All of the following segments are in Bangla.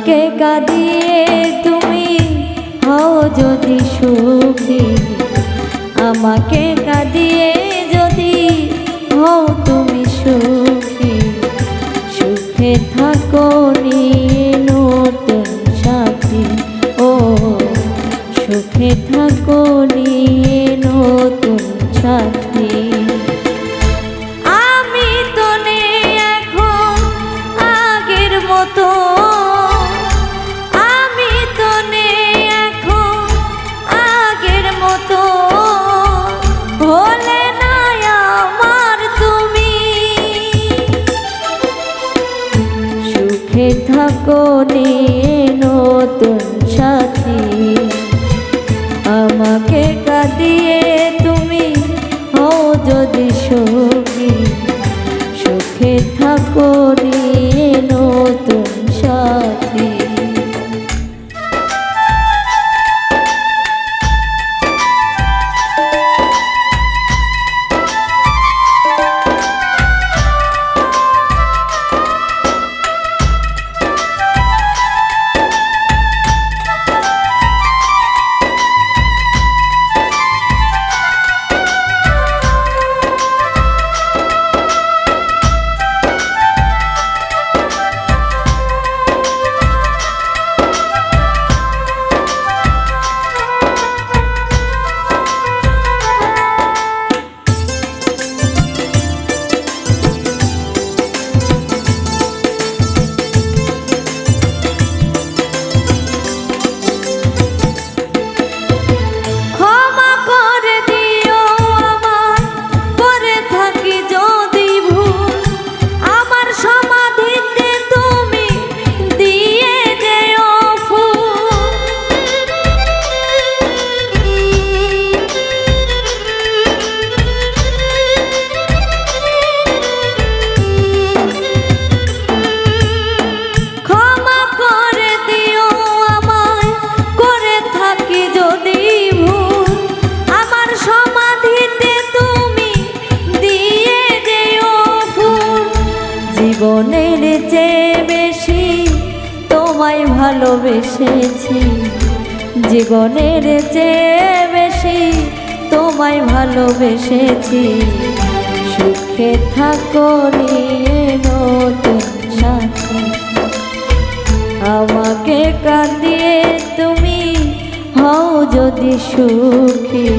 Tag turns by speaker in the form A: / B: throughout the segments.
A: আমাকে কাঁদিয়ে তুমি হও যদি সুখী, আমাকে কাঁদিয়ে যদি হও তুমি সুখী, সুখে থাকো নিয়ে নতুন সাথী, ও সুখে থাকো নিয়ে নতুন সাথী। আমি তো নেই এখন আগের মতো, আমি তো নেই এখন আগের মতো, ভোলে না আমার তুমি। সুখে থাকো নিয়ে নতুন সাথী, আমাকে কাঁদিয়ে তুমি হও যদি সুখী, সুখে থাকো নিয়ে নতুন সাথী। জীবনের চেয়ে বেশি তোমায় ভালোবেসেছি, জীবনের চেয়ে বেশি তোমায় ভালোবেসেছি, সুখে থাকো নিয়ে নতুন সাথী, আমাকে কাঁদিয়ে তুমি হও যদি সুখী,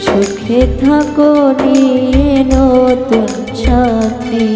A: সুখে থাকো নিয়ে নতুন সাথী।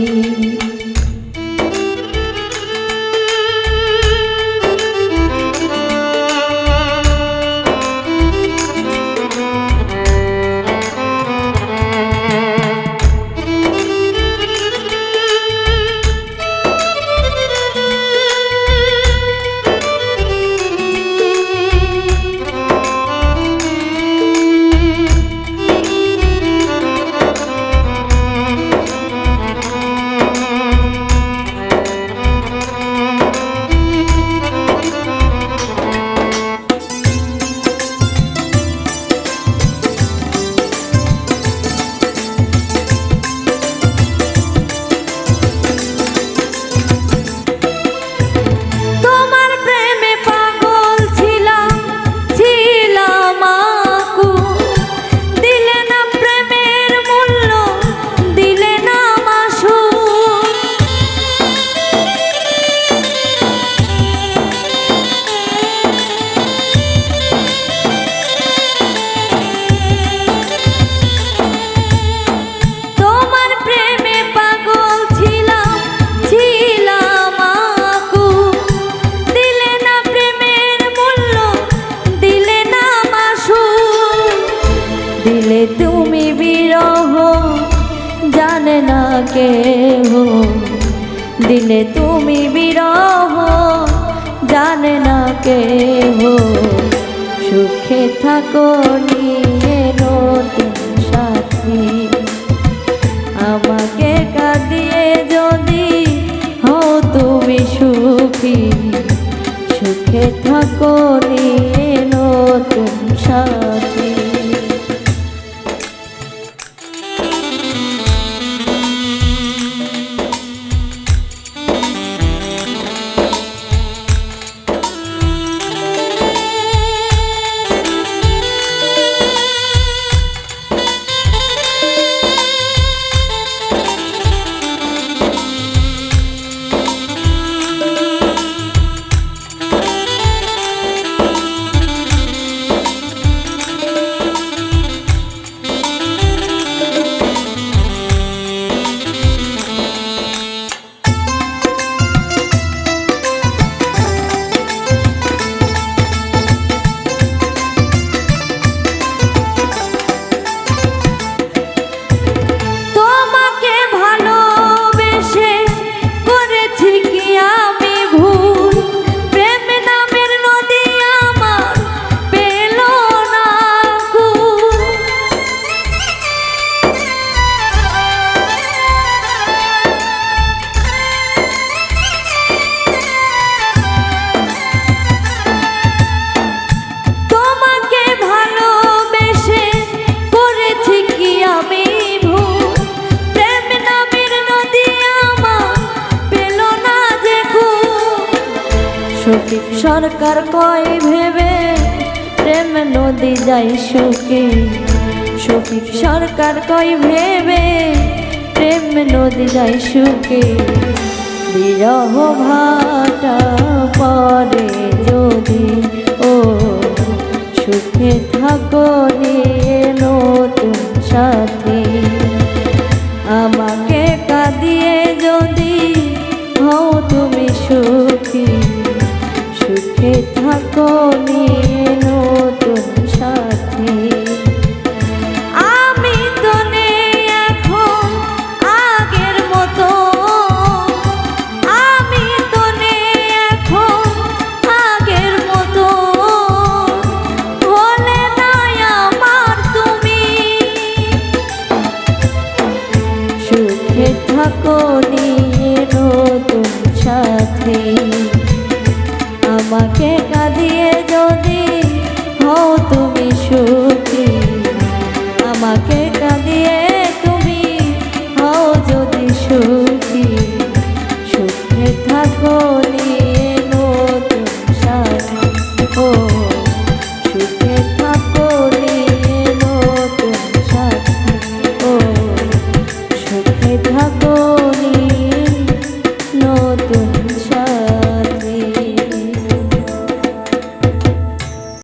A: দিলে তুমি বিরহ জানে না কেহ, দিলে তুমি বিরহ জানে না কেহ, সুখে থাকো নিয়ে নতুন সাথী, আমাকে কাঁদিয়ে যদি হও তুমি সুখী, সুখে থাকো নিয়ে নতুন সাথী। সরকার কয় ভেবে প্রেম নদী যায় শুকে, শফিক সরকার কয় ভেবে প্রেম নদী যায় শুকে। বিরহ ভাটা পরে যদি ও সুখে থাকো নিয়ে নতুন সাথী, আমাকে কাঁদিয়ে যদি হও তুমি সুখী, সুখে থাকো নিয়ে নতুন সাথী। আমি তো নেই এখন আগের মতো, আমি তো নেই এখন আগের মতো, হলে নাই আমার তুমি, সুখে থাকো নিয়ে নতুন সাথী, আমাকে